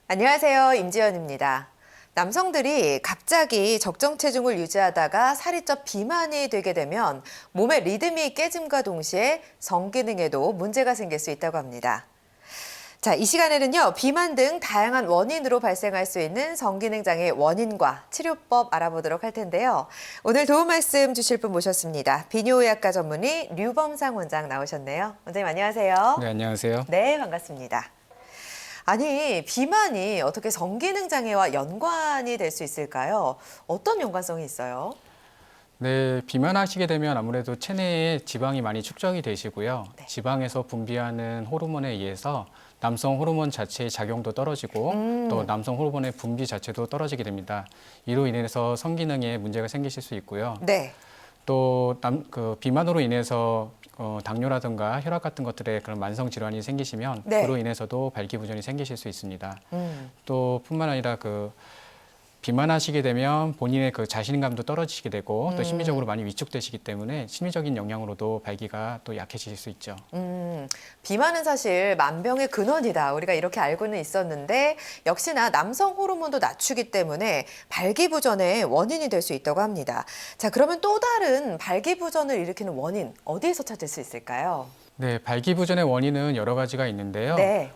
안녕하세요. 임지연입니다. 남성들이 갑자기 적정 체중을 유지하다가 살이 쪄 비만이 되게 되면 몸의 리듬이 깨짐과 동시에 성기능에도 문제가 생길 수 있다고 합니다. 자, 이 시간에는요, 비만 등 다양한 원인으로 발생할 수 있는 성기능 장애 원인과 치료법 알아보도록 할 텐데요. 오늘 도움 말씀 주실 분 모셨습니다. 비뇨의학과 전문의 류범상 원장 나오셨네요. 원장님 안녕하세요. 네, 안녕하세요. 네, 반갑습니다. 아니, 비만이 어떻게 성기능 장애와 연관이 될 수 있을까요? 어떤 연관성이 있어요? 네, 비만하시게 되면 아무래도 체내에 지방이 많이 축적이 되시고요. 네. 지방에서 분비하는 호르몬에 의해서 남성 호르몬 자체의 작용도 떨어지고 또 남성 호르몬의 분비 자체도 떨어지게 됩니다. 이로 인해서 성기능에 문제가 생기실 수 있고요. 네. 또 비만으로 인해서 당뇨라든가 혈압 같은 것들에 그런 만성 질환이 생기시면 네. 그로 인해서도 발기부전이 생기실 수 있습니다. 음. 또 뿐만 아니라 비만하시게 되면 본인의 그 자신감도 떨어지게 되고 또 심리적으로 많이 위축되시기 때문에 심리적인 영향으로도 발기가 또 약해지실 수 있죠. 비만은 사실 만병의 근원이다. 우리가 이렇게 알고는 있었는데 역시나 남성 호르몬도 낮추기 때문에 발기부전의 원인이 될 수 있다고 합니다. 자, 그러면 또 다른 발기부전을 일으키는 원인 어디에서 찾을 수 있을까요? 네, 발기부전의 원인은 여러 가지가 있는데요. 네.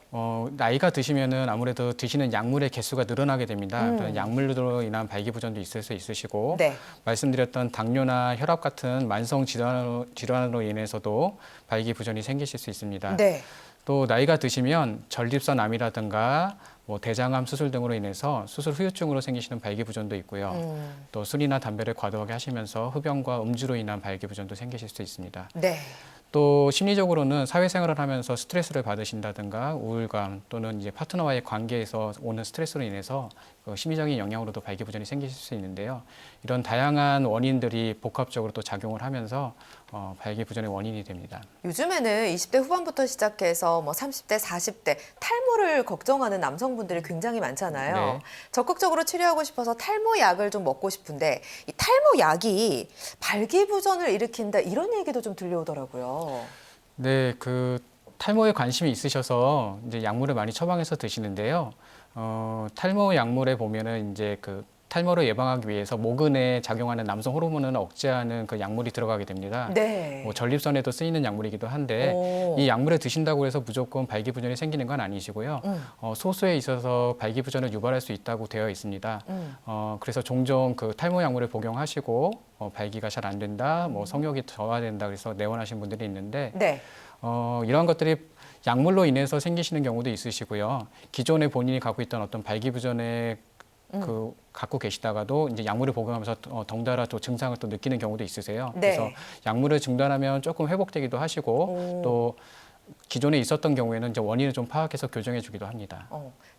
나이가 드시면은 아무래도 드시는 약물의 개수가 늘어나게 됩니다. 또는 약물로 인한 발기부전도 있을 수 있으시고, 네. 말씀드렸던 당뇨나 혈압 같은 만성 질환으로 인해서도 발기부전이 생기실 수 있습니다. 네. 또 나이가 드시면 전립선암이라든가 대장암 수술 등으로 인해서 수술 후유증으로 생기시는 발기부전도 있고요. 또 술이나 담배를 과도하게 하시면서 흡연과 음주로 인한 발기부전도 생기실 수 있습니다. 네. 또 심리적으로는 사회생활을 하면서 스트레스를 받으신다든가 우울감 또는 이제 파트너와의 관계에서 오는 스트레스로 인해서 심리적인 영향으로도 발기부전이 생기실 수 있는데요. 이런 다양한 원인들이 복합적으로 또 작용을 하면서 발기부전의 원인이 됩니다. 요즘에는 20대 후반부터 시작해서 30대, 40대 탈모를 걱정하는 남성분들이 굉장히 많잖아요. 네. 적극적으로 치료하고 싶어서 탈모 약을 좀 먹고 싶은데 이 탈모 약이 발기부전을 일으킨다 이런 얘기도 좀 들려오더라고요. 네, 탈모에 관심이 있으셔서 이제 약물을 많이 처방해서 드시는데요. 탈모 약물에 보면은 이제 탈모를 예방하기 위해서 모근에 작용하는 남성 호르몬을 억제하는 그 약물이 들어가게 됩니다. 네. 전립선에도 쓰이는 약물이기도 한데 오. 이 약물을 드신다고 해서 무조건 발기부전이 생기는 건 아니시고요. 소수에 있어서 발기부전을 유발할 수 있다고 되어 있습니다. 그래서 종종 탈모 약물을 복용하시고 발기가 잘 안 된다, 성욕이 저하된다 그래서 내원하신 분들이 있는데 네. 이러한 것들이 약물로 인해서 생기시는 경우도 있으시고요. 기존에 본인이 갖고 있던 어떤 발기부전에 갖고 계시다가도 이제 약물을 복용하면서 덩달아 또 증상을 또 느끼는 경우도 있으세요. 네. 그래서 약물을 중단하면 조금 회복되기도 하시고 또 기존에 있었던 경우에는 이제 원인을 좀 파악해서 교정해 주기도 합니다.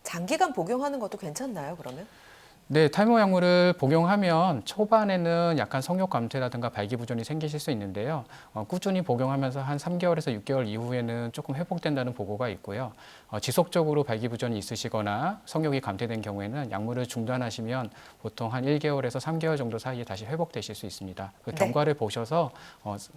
장기간 복용하는 것도 괜찮나요, 그러면? 네, 탈모 약물을 복용하면 초반에는 약간 성욕 감퇴라든가 발기부전이 생기실 수 있는데요. 꾸준히 복용하면서 한 3개월에서 6개월 이후에는 조금 회복된다는 보고가 있고요. 지속적으로 발기부전이 있으시거나 성욕이 감퇴된 경우에는 약물을 중단하시면 보통 한 1개월에서 3개월 정도 사이에 다시 회복되실 수 있습니다. 그 네. 경과를 보셔서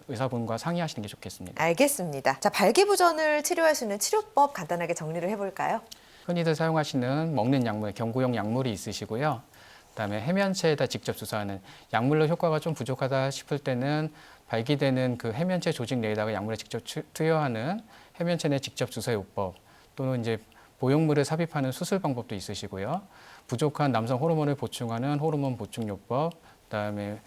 의사분과 상의하시는 게 좋겠습니다. 알겠습니다. 자, 발기부전을 치료할 수 있는 치료법 간단하게 정리를 해볼까요? 흔히들 사용하시는 먹는 약물, 경구용 약물이 있으시고요. 그다음에 해면체에다 직접 주사하는 약물로 효과가 좀 부족하다 싶을 때는 발기되는 그 해면체 조직 내에다가 약물을 직접 투여하는 해면체 내 직접 주사요법 또는 이제 보형물을 삽입하는 수술 방법도 있으시고요. 부족한 남성 호르몬을 보충하는 호르몬 보충요법, 그다음에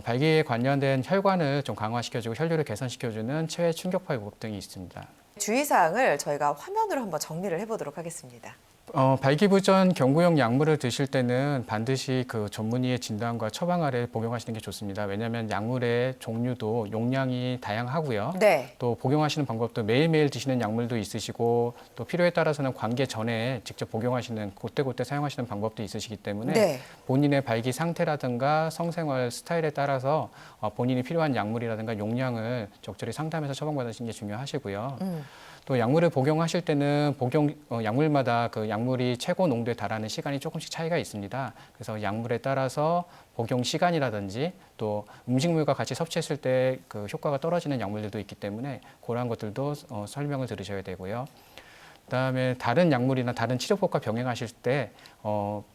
발기에 관련된 혈관을 좀 강화시켜주고 혈류를 개선시켜주는 체외 충격파요법 등이 있습니다. 주의사항을 저희가 화면으로 한번 정리를 해보도록 하겠습니다. 발기부전 경구용 약물을 드실 때는 반드시 그 전문의의 진단과 처방 아래 복용하시는 게 좋습니다. 왜냐하면 약물의 종류도 용량이 다양하고요. 네. 또 복용하시는 방법도 매일매일 드시는 약물도 있으시고 또 필요에 따라서는 관계 전에 직접 복용하시는 그때그때 사용하시는 방법도 있으시기 때문에 네. 본인의 발기 상태라든가 성생활 스타일에 따라서 본인이 필요한 약물이라든가 용량을 적절히 상담해서 처방받으시는 게 중요하시고요. 또 약물을 복용하실 때는 약물마다 그 약물이 최고 농도에 달하는 시간이 조금씩 차이가 있습니다. 그래서 약물에 따라서 복용 시간이라든지 또 음식물과 같이 섭취했을 때 그 효과가 떨어지는 약물들도 있기 때문에 그러한 것들도 설명을 들으셔야 되고요. 그다음에 다른 약물이나 다른 치료법과 병행하실 때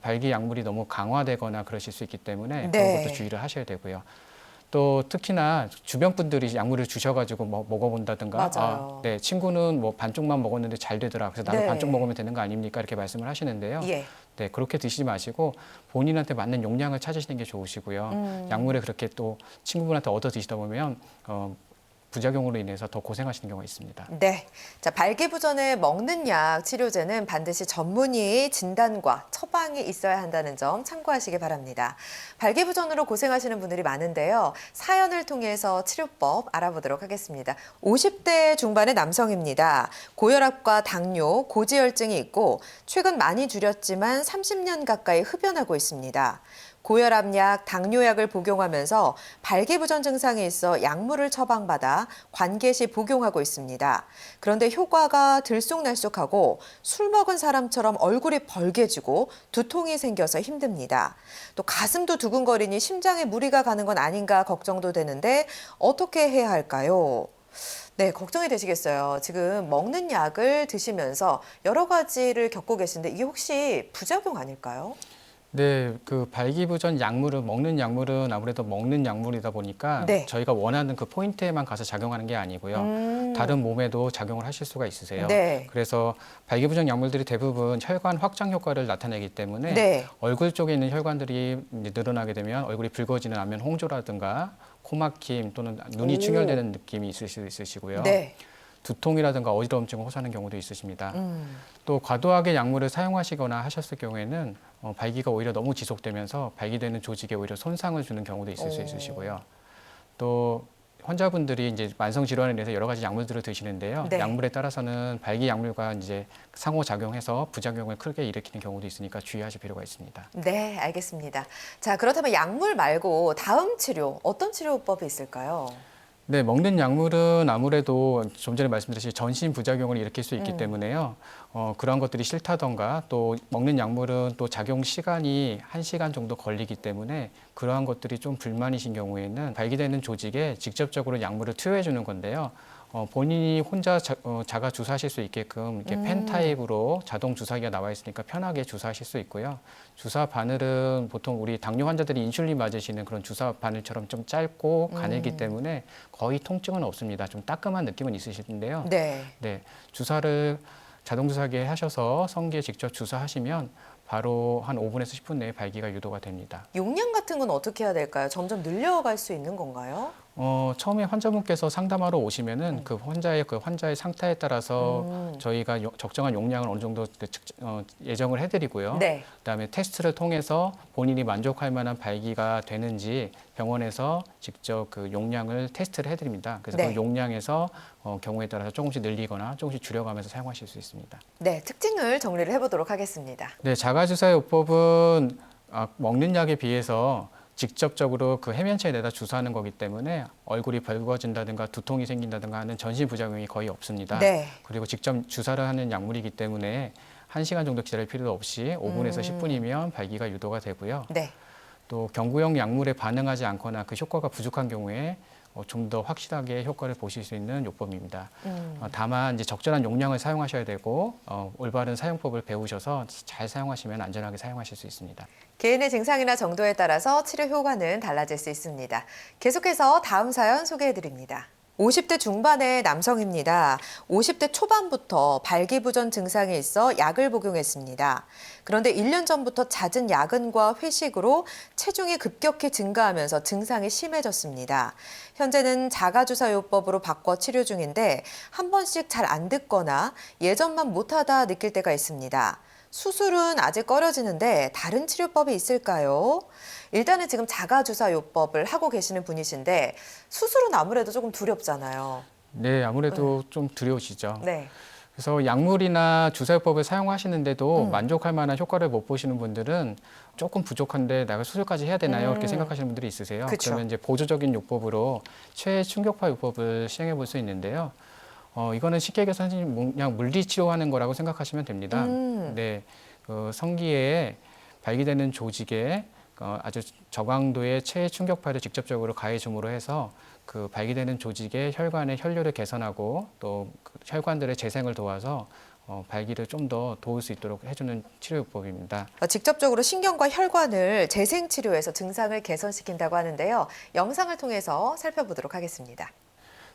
발기 약물이 너무 강화되거나 그러실 수 있기 때문에 네. 그런 것도 주의를 하셔야 되고요. 또 특히나 주변 분들이 약물을 주셔가지고 먹어본다든가, 맞아요. 네, 친구는 뭐 반쪽만 먹었는데 잘 되더라. 그래서 나도 네. 반쪽 먹으면 되는 거 아닙니까? 이렇게 말씀을 하시는데요. 예. 네, 그렇게 드시지 마시고 본인한테 맞는 용량을 찾으시는 게 좋으시고요. 약물을 그렇게 또 친구분한테 얻어 드시다 보면 부작용으로 인해서 더 고생하시는 경우가 있습니다. 네. 자, 발기부전에 먹는 약 치료제는 반드시 전문의의 진단과 처방이 있어야 한다는 점 참고하시기 바랍니다. 발기부전으로 고생하시는 분들이 많은데요. 사연을 통해서 치료법 알아보도록 하겠습니다. 50대 중반의 남성입니다. 고혈압과 당뇨, 고지혈증이 있고 최근 많이 줄였지만 30년 가까이 흡연하고 있습니다. 고혈압약, 당뇨약을 복용하면서 발기부전 증상이 있어 약물을 처방받아 관계 시 복용하고 있습니다. 그런데 효과가 들쑥날쑥하고 술 먹은 사람처럼 얼굴이 벌게지고 두통이 생겨서 힘듭니다. 또 가슴도 두근거리니 심장에 무리가 가는 건 아닌가 걱정도 되는데 어떻게 해야 할까요? 네, 걱정이 되시겠어요. 지금 먹는 약을 드시면서 여러 가지를 겪고 계신데 이게 혹시 부작용 아닐까요? 네, 그 발기부전 약물은 먹는 약물은 아무래도 먹는 약물이다 보니까 네. 저희가 원하는 그 포인트에만 가서 작용하는 게 아니고요. 다른 몸에도 작용을 하실 수가 있으세요. 네. 그래서 발기부전 약물들이 대부분 혈관 확장 효과를 나타내기 때문에 네. 얼굴 쪽에 있는 혈관들이 이제 늘어나게 되면 얼굴이 붉어지는 안면 홍조라든가 코막힘 또는 눈이 오. 충혈되는 느낌이 있을 수 있으시고요. 네. 두통이라든가 어지러움증을 호소하는 경우도 있으십니다. 또 과도하게 약물을 사용하시거나 하셨을 경우에는 발기가 오히려 너무 지속되면서 발기되는 조직에 오히려 손상을 주는 경우도 있을 수 오. 있으시고요. 또 환자분들이 이제 만성 질환에 대해서 여러 가지 약물들을 드시는데요. 네. 약물에 따라서는 발기 약물과 이제 상호작용해서 부작용을 크게 일으키는 경우도 있으니까 주의하실 필요가 있습니다. 네, 알겠습니다. 자, 그렇다면 약물 말고 다음 치료, 어떤 치료법이 있을까요? 네, 먹는 약물은 아무래도 좀 전에 말씀드렸듯이 전신 부작용을 일으킬 수 있기 때문에요. 그런 것들이 싫다던가 또 먹는 약물은 또 작용 시간이 1시간 정도 걸리기 때문에 그러한 것들이 좀 불만이신 경우에는 발기되는 조직에 직접적으로 약물을 투여해 주는 건데요. 본인이 혼자 자가 주사하실 수 있게끔 이렇게 펜 타입으로 자동 주사기가 나와 있으니까 편하게 주사하실 수 있고요. 주사 바늘은 보통 우리 당뇨 환자들이 인슐린 맞으시는 그런 주사 바늘처럼 좀 짧고 가늘기 때문에 거의 통증은 없습니다. 좀 따끔한 느낌은 있으신데요. 네. 네, 주사를 자동 주사기에 하셔서 성기에 직접 주사하시면 바로 한 5분에서 10분 내에 발기가 유도가 됩니다. 용량 같은 건 어떻게 해야 될까요? 점점 늘려갈 수 있는 건가요? 처음에 환자분께서 상담하러 오시면은 그 환자의 상태에 따라서 저희가 적정한 용량을 어느 정도 예정을 해드리고요. 네. 그다음에 테스트를 통해서 본인이 만족할 만한 발기가 되는지 병원에서 직접 그 용량을 테스트를 해드립니다. 그래서 네. 그 용량에서 경우에 따라서 조금씩 늘리거나 조금씩 줄여가면서 사용하실 수 있습니다. 네, 특징을 정리를 해보도록 하겠습니다. 네, 자가주사요법은 먹는 약에 비해서 직접적으로 그 해면체에 내다 주사하는 거기 때문에 얼굴이 벌거진다든가 두통이 생긴다든가 하는 전신 부작용이 거의 없습니다. 네. 그리고 직접 주사를 하는 약물이기 때문에 1시간 정도 기다릴 필요도 없이 5분에서 10분이면 발기가 유도가 되고요. 네. 또 경구용 약물에 반응하지 않거나 그 효과가 부족한 경우에 좀 더 확실하게 효과를 보실 수 있는 요법입니다. 다만 이제 적절한 용량을 사용하셔야 되고 올바른 사용법을 배우셔서 잘 사용하시면 안전하게 사용하실 수 있습니다. 개인의 증상이나 정도에 따라서 치료 효과는 달라질 수 있습니다. 계속해서 다음 사연 소개해드립니다. 50대 중반의 남성입니다. 50대 초반부터 발기부전 증상이 있어 약을 복용했습니다. 그런데 1년 전부터 잦은 야근과 회식으로 체중이 급격히 증가하면서 증상이 심해졌습니다. 현재는 자가주사요법으로 바꿔 치료 중인데 한 번씩 잘 안 듣거나 예전만 못하다 느낄 때가 있습니다. 수술은 아직 꺼려지는데 다른 치료법이 있을까요? 일단은 지금 자가주사요법을 하고 계시는 분이신데 수술은 아무래도 조금 두렵잖아요. 네, 아무래도 좀 두려우시죠. 네. 그래서 약물이나 주사요법을 사용하시는데도 만족할 만한 효과를 못 보시는 분들은 조금 부족한데 내가 수술까지 해야 되나요? 이렇게 생각하시는 분들이 있으세요. 그쵸. 그러면 이제 보조적인 요법으로 최충격파 요법을 시행해 볼 수 있는데요. 이거는 쉽게 얘기해서 그냥 물리치료하는 거라고 생각하시면 됩니다. 네, 성기에 발기되는 조직에 아주 저강도의 체충격파를 직접적으로 가해 줌으로 해서 그 발기되는 조직의 혈관의 혈류를 개선하고 또그 혈관들의 재생을 도와서 발기를 좀 더 도울 수 있도록 해주는 치료요법입니다. 직접적으로 신경과 혈관을 재생치료해서 증상을 개선시킨다고 하는데요. 영상을 통해서 살펴보도록 하겠습니다.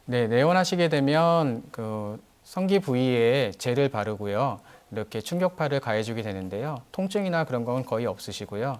네, 내원하시게 되면 그 성기 부위에 젤을 바르고요. 이렇게 충격파를 가해주게 되는데요. 통증이나 그런 건 거의 없으시고요.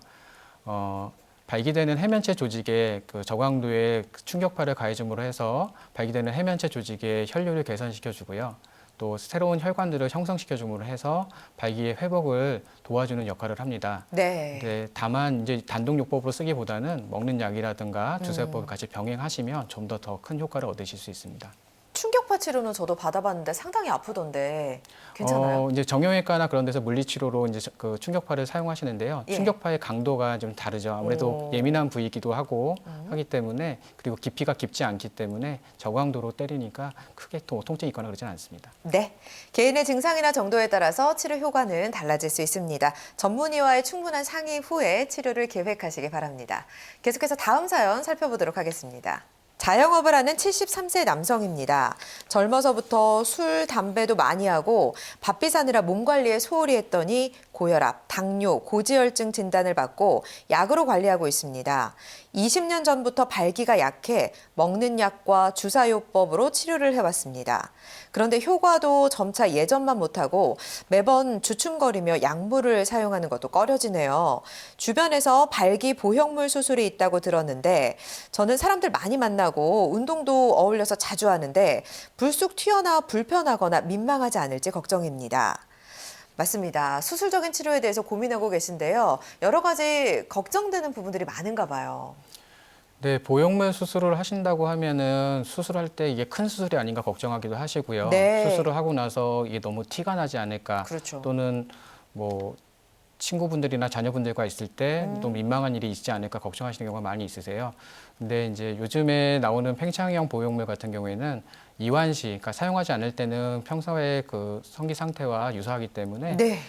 발기되는 해면체 조직에 그 저강도의 충격파를 가해줌으로 해서 발기되는 해면체 조직의 혈류를 개선시켜주고요. 또 새로운 혈관들을 형성시켜줌으로 해서 발기의 회복을 도와주는 역할을 합니다. 네. 네, 다만 이제 단독요법으로 쓰기보다는 먹는 약이라든가 주사요법을 같이 병행하시면 좀 더 큰 효과를 얻으실 수 있습니다. 충격파 치료는 저도 받아봤는데 상당히 아프던데 괜찮아요? 이제 정형외과나 그런 데서 물리치료로 이제 그 충격파를 사용하시는데요. 예. 충격파의 강도가 좀 다르죠. 아무래도 오. 예민한 부위이기도 하고 하기 때문에 그리고 깊이가 깊지 않기 때문에 저강도로 때리니까 크게 통증이 있거나 그러진 않습니다. 네. 개인의 증상이나 정도에 따라서 치료 효과는 달라질 수 있습니다. 전문의와의 충분한 상의 후에 치료를 계획하시기 바랍니다. 계속해서 다음 사연 살펴보도록 하겠습니다. 자영업을 하는 73세 남성입니다. 젊어서부터 술, 담배도 많이 하고 바삐 사느라 몸 관리에 소홀히 했더니 고혈압, 당뇨, 고지혈증 진단을 받고 약으로 관리하고 있습니다. 20년 전부터 발기가 약해 먹는 약과 주사요법으로 치료를 해왔습니다. 그런데 효과도 점차 예전만 못하고 매번 주춤거리며 약물을 사용하는 것도 꺼려지네요. 주변에서 발기 보형물 수술이 있다고 들었는데 저는 사람들 많이 만나고 운동도 어울려서 자주 하는데 불쑥 튀어나와 불편하거나 민망하지 않을지 걱정입니다. 맞습니다. 수술적인 치료에 대해서 고민하고 계신데요. 여러 가지 걱정되는 부분들이 많은가 봐요. 네, 보형물 수술을 하신다고 하면은 수술할 때 이게 큰 수술이 아닌가 걱정하기도 하시고요. 네. 수술을 하고 나서 이게 너무 티가 나지 않을까 그렇죠. 또는 뭐 친구분들이나 자녀분들과 있을 때 또 민망한 일이 있지 않을까 걱정하시는 경우가 많이 있으세요. 근데 이제 요즘에 나오는 팽창형 보형물 같은 경우에는 이완시, 그러니까 사용하지 않을 때는 평소의 그 성기 상태와 유사하기 때문에 네.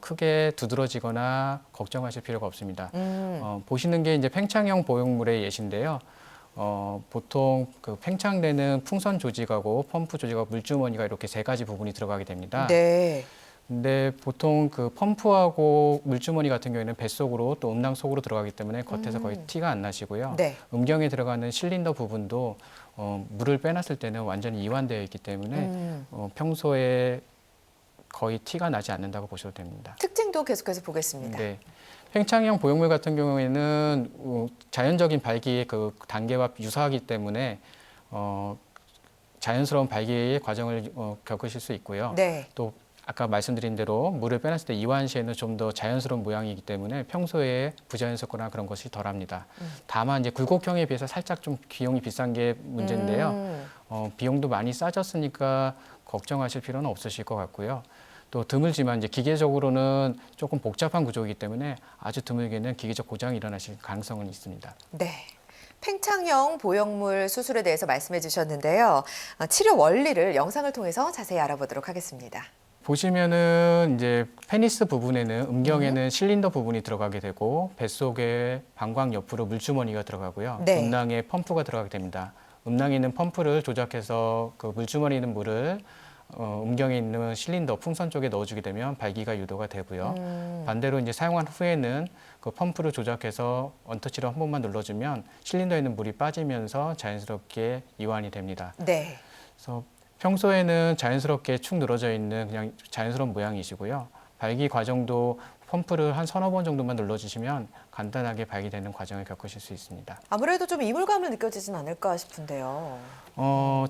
크게 두드러지거나 걱정하실 필요가 없습니다. 보시는 게 이제 팽창형 보형물의 예시인데요. 보통 그 팽창되는 풍선 조직하고 펌프 조직하고 물주머니가 이렇게 세 가지 부분이 들어가게 됩니다. 네. 근데 보통 그 펌프하고 물주머니 같은 경우에는 뱃속으로 또 음낭 속으로 들어가기 때문에 겉에서 거의 티가 안 나시고요. 네. 음경에 들어가는 실린더 부분도 물을 빼놨을 때는 완전히 이완되어 있기 때문에 평소에 거의 티가 나지 않는다고 보셔도 됩니다. 특징도 계속해서 보겠습니다. 네. 팽창형 보형물 같은 경우에는 자연적인 발기의 그 단계와 유사하기 때문에 자연스러운 발기의 과정을 겪으실 수 있고요. 네. 또 아까 말씀드린 대로 물을 빼놨을 때 이완 시에는 좀 더 자연스러운 모양이기 때문에 평소에 부자연스럽거나 그런 것이 덜합니다. 다만 이제 굴곡형에 비해서 살짝 좀 비용이 비싼 게 문제인데요. 비용도 많이 싸졌으니까 걱정하실 필요는 없으실 것 같고요. 또 드물지만 이제 기계적으로는 조금 복잡한 구조이기 때문에 아주 드물게는 기계적 고장이 일어나실 가능성은 있습니다. 네. 팽창형 보형물 수술에 대해서 말씀해 주셨는데요. 치료 원리를 영상을 통해서 자세히 알아보도록 하겠습니다. 보시면은 이제 페니스 부분에는 음경에는 실린더 부분이 들어가게 되고 뱃속에 방광 옆으로 물주머니가 들어가고요. 네. 음낭에 펌프가 들어가게 됩니다. 음낭에 있는 펌프를 조작해서 그 물주머니에 있는 물을 음경에 있는 실린더 풍선 쪽에 넣어주게 되면 발기가 유도가 되고요. 반대로 이제 사용한 후에는 그 펌프를 조작해서 언터치로 한 번만 눌러주면 실린더에 있는 물이 빠지면서 자연스럽게 이완이 됩니다. 네. 그래서 평소에는 자연스럽게 축 늘어져 있는 그냥 자연스러운 모양이시고요. 발기 과정도 펌프를 한 서너 번 정도만 눌러주시면 간단하게 발기되는 과정을 겪으실 수 있습니다. 아무래도 좀 이물감을 느껴지진 않을까 싶은데요.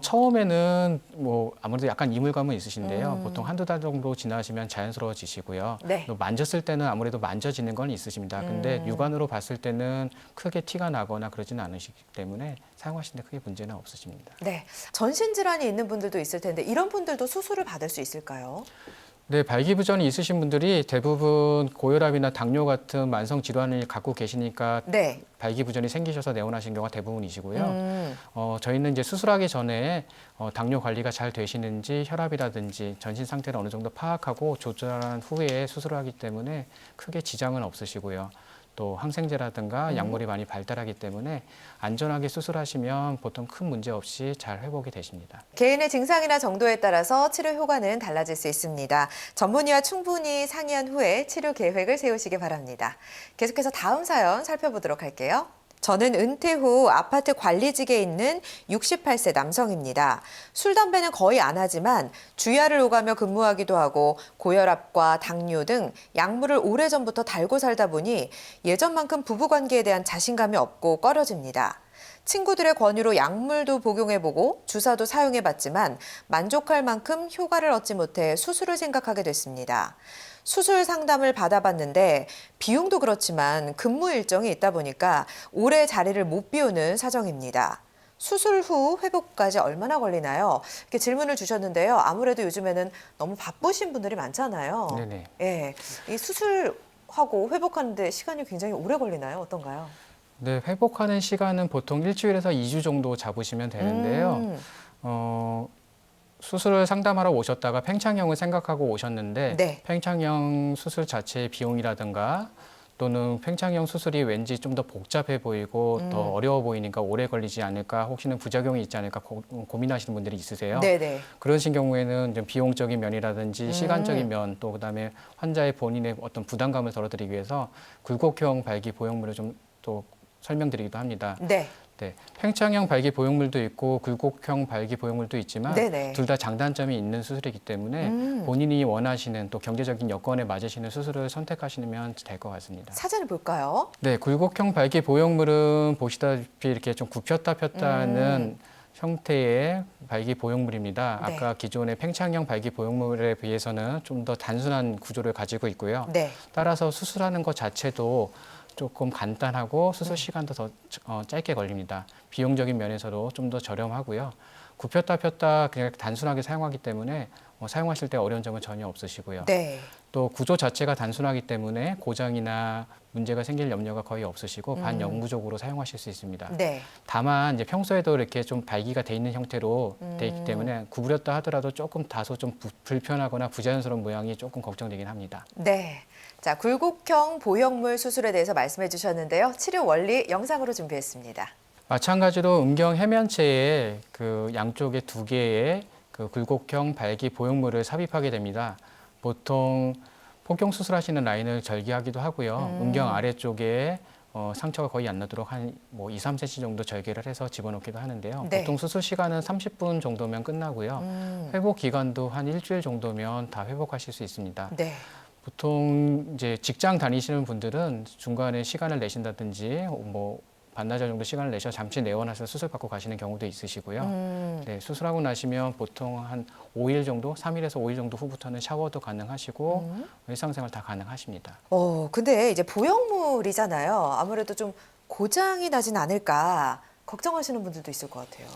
처음에는 뭐 아무래도 약간 이물감은 있으신데요. 보통 한두 달 정도 지나시면 자연스러워지시고요. 네. 또 만졌을 때는 아무래도 만져지는 건 있으십니다. 근데 육안으로 봤을 때는 크게 티가 나거나 그러지는 않으시기 때문에 사용하시는 데 크게 문제는 없으십니다. 네. 전신 질환이 있는 분들도 있을 텐데 이런 분들도 수술을 받을 수 있을까요? 네, 발기부전이 있으신 분들이 대부분 고혈압이나 당뇨 같은 만성 질환을 갖고 계시니까 네. 발기부전이 생기셔서 내원하신 경우가 대부분이시고요. 저희는 이제 수술하기 전에 당뇨 관리가 잘 되시는지 혈압이라든지 전신 상태를 어느 정도 파악하고 조절한 후에 수술을 하기 때문에 크게 지장은 없으시고요. 또 항생제라든가 약물이 많이 발달하기 때문에 안전하게 수술하시면 보통 큰 문제 없이 잘 회복이 되십니다. 개인의 증상이나 정도에 따라서 치료 효과는 달라질 수 있습니다. 전문의와 충분히 상의한 후에 치료 계획을 세우시기 바랍니다. 계속해서 다음 사연 살펴보도록 할게요. 저는 은퇴 후 아파트 관리직에 있는 68세 남성입니다. 술, 담배는 거의 안 하지만 주야를 오가며 근무하기도 하고 고혈압과 당뇨 등 약물을 오래전부터 달고 살다 보니 예전만큼 부부관계에 대한 자신감이 없고 꺼려집니다. 친구들의 권유로 약물도 복용해보고 주사도 사용해봤지만 만족할 만큼 효과를 얻지 못해 수술을 생각하게 됐습니다. 수술 상담을 받아봤는데 비용도 그렇지만 근무 일정이 있다 보니까 오래 자리를 못 비우는 사정입니다. 수술 후 회복까지 얼마나 걸리나요? 이렇게 질문을 주셨는데요. 아무래도 요즘에는 너무 바쁘신 분들이 많잖아요. 네네. 예, 이 수술하고 회복하는데 시간이 굉장히 오래 걸리나요? 어떤가요? 네, 회복하는 시간은 보통 일주일에서 2주 정도 잡으시면 되는데요. 수술을 상담하러 오셨다가 팽창형을 생각하고 오셨는데 네. 팽창형 수술 자체의 비용이라든가 또는 팽창형 수술이 왠지 좀 더 복잡해 보이고 더 어려워 보이니까 오래 걸리지 않을까 혹시는 부작용이 있지 않을까 고민하시는 분들이 있으세요. 네네. 그러신 경우에는 좀 비용적인 면이라든지 시간적인 면 또 그다음에 환자의 본인의 어떤 부담감을 덜어드리기 위해서 굴곡형 발기 보형물을 좀 또 설명드리기도 합니다. 네. 네, 팽창형 발기 보형물도 있고 굴곡형 발기 보형물도 있지만 네네. 둘 다 장단점이 있는 수술이기 때문에 본인이 원하시는 또 경제적인 여건에 맞으시는 수술을 선택하시면 될 것 같습니다. 사진을 볼까요? 네, 굴곡형 발기 보형물은 보시다시피 이렇게 좀 굽혔다 폈다 하는 형태의 발기 보형물입니다. 네. 아까 기존의 팽창형 발기 보형물에 비해서는 좀 더 단순한 구조를 가지고 있고요. 네. 따라서 수술하는 것 자체도 조금 간단하고 수술 시간도 더 짧게 걸립니다. 비용적인 면에서도 좀 더 저렴하고요. 굽혔다 폈다 그냥 단순하게 사용하기 때문에 사용하실 때 어려운 점은 전혀 없으시고요. 네. 또 구조 자체가 단순하기 때문에 고장이나 문제가 생길 염려가 거의 없으시고 반영구적으로 사용하실 수 있습니다. 네. 다만 이제 평소에도 이렇게 좀 발기가 돼 있는 형태로 돼 있기 때문에 구부렸다 하더라도 조금 다소 좀 불편하거나 부자연스러운 모양이 조금 걱정되긴 합니다. 네. 자, 굴곡형 보형물 수술에 대해서 말씀해 주셨는데요. 치료 원리 영상으로 준비했습니다. 마찬가지로 음경 해면체에 그 양쪽에 두 개의 그 굴곡형 발기 보형물을 삽입하게 됩니다. 보통 폭경 수술하시는 라인을 절개하기도 하고요. 음경 아래쪽에 상처가 거의 안 나도록 한 2, 3cm 정도 절개를 해서 집어넣기도 하는데요. 네. 보통 수술 시간은 30분 정도면 끝나고요. 회복 기간도 한 일주일 정도면 다 회복하실 수 있습니다. 네. 보통 이제 직장 다니시는 분들은 중간에 시간을 내신다든지 반나절 정도 시간을 내셔 잠시 내원하셔서 수술 받고 가시는 경우도 있으시고요. 네, 수술하고 나시면 보통 한 5일 정도, 3일에서 5일 정도 후부터는 샤워도 가능하시고 일상생활 다 가능하십니다. 근데 이제 보형물이잖아요. 아무래도 좀 고장이 나진 않을까 걱정하시는 분들도 있을 것 같아요.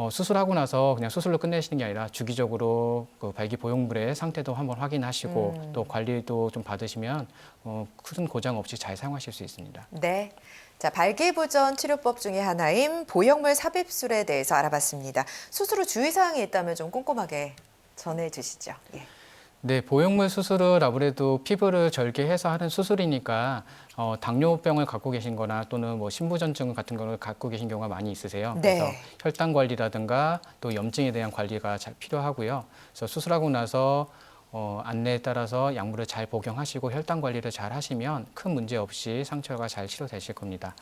수술하고 나서 그냥 수술로 끝내시는 게 아니라 주기적으로 그 발기 보형물의 상태도 한번 확인하시고 또 관리도 좀 받으시면 큰 고장 없이 잘 사용하실 수 있습니다. 네. 자, 발기부전 치료법 중에 하나인 보형물 삽입술에 대해서 알아봤습니다. 수술 후 주의사항이 있다면 좀 꼼꼼하게 전해주시죠. 예. 네, 보형물 수술을 아무래도 피부를 절개해서 하는 수술이니까 당뇨병을 갖고 계신 거나 또는 신부전증 같은 거를 갖고 계신 경우가 많이 있으세요. 네. 그래서 혈당 관리라든가 또 염증에 대한 관리가 잘 필요하고요. 그래서 수술하고 나서 안내에 따라서 약물을 잘 복용하시고 혈당 관리를 잘 하시면 큰 문제 없이 상처가 잘 치료되실 겁니다.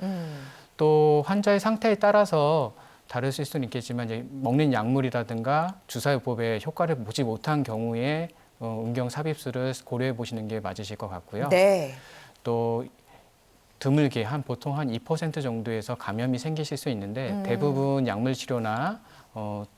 또 환자의 상태에 따라서 다를 수는 있겠지만 이제 먹는 약물이라든가 주사요법에 효과를 보지 못한 경우에 음경 삽입술을 고려해 보시는 게 맞으실 것 같고요. 네. 또 드물게 보통 한 2% 정도에서 감염이 생기실 수 있는데 대부분 약물 치료나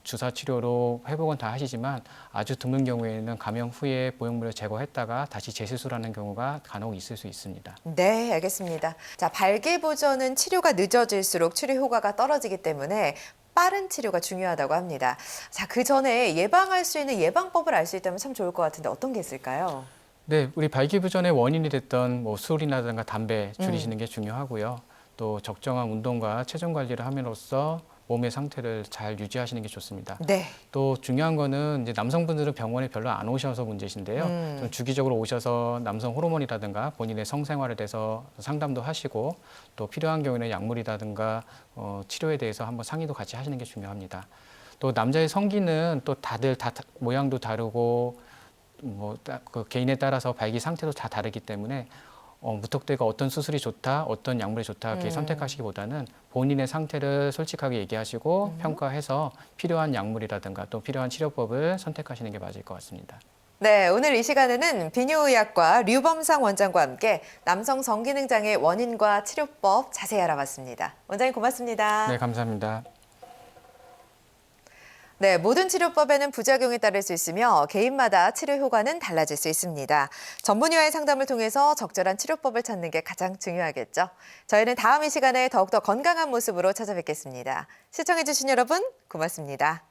주사 치료로 회복은 다 하시지만 아주 드문 경우에는 감염 후에 보형물을 제거했다가 다시 재수술하는 경우가 간혹 있을 수 있습니다. 네, 알겠습니다. 자, 발기부전은 치료가 늦어질수록 치료 효과가 떨어지기 때문에 빠른 치료가 중요하다고 합니다. 자, 그 전에 예방할 수 있는 예방법을 알 수 있다면 참 좋을 것 같은데 어떤 게 있을까요? 네, 우리 발기부전의 원인이 됐던 술이라든가 담배 줄이시는 게 중요하고요. 또 적정한 운동과 체중 관리를 함으로써 몸의 상태를 잘 유지하시는 게 좋습니다. 네. 또 중요한 거는 이제 남성분들은 병원에 별로 안 오셔서 문제신데요. 좀 주기적으로 오셔서 남성 호르몬이라든가 본인의 성생활에 대해서 상담도 하시고 또 필요한 경우에는 약물이라든가 치료에 대해서 한번 상의도 같이 하시는 게 중요합니다. 또 남자의 성기는 또 다들 다 모양도 다르고 그 개인에 따라서 발기 상태도 다 다르기 때문에 무턱대고 어떤 수술이 좋다, 어떤 약물이 좋다 이렇게 선택하시기보다는 본인의 상태를 솔직하게 얘기하시고 평가해서 필요한 약물이라든가 또 필요한 치료법을 선택하시는 게 맞을 것 같습니다. 네, 오늘 이 시간에는 비뇨의학과 류범상 원장과 함께 남성 성기능 장애 원인과 치료법 자세히 알아봤습니다. 원장님 고맙습니다. 네, 감사합니다. 네, 모든 치료법에는 부작용이 따를 수 있으며 개인마다 치료 효과는 달라질 수 있습니다. 전문의와의 상담을 통해서 적절한 치료법을 찾는 게 가장 중요하겠죠. 저희는 다음 이 시간에 더욱더 건강한 모습으로 찾아뵙겠습니다. 시청해주신 여러분 고맙습니다.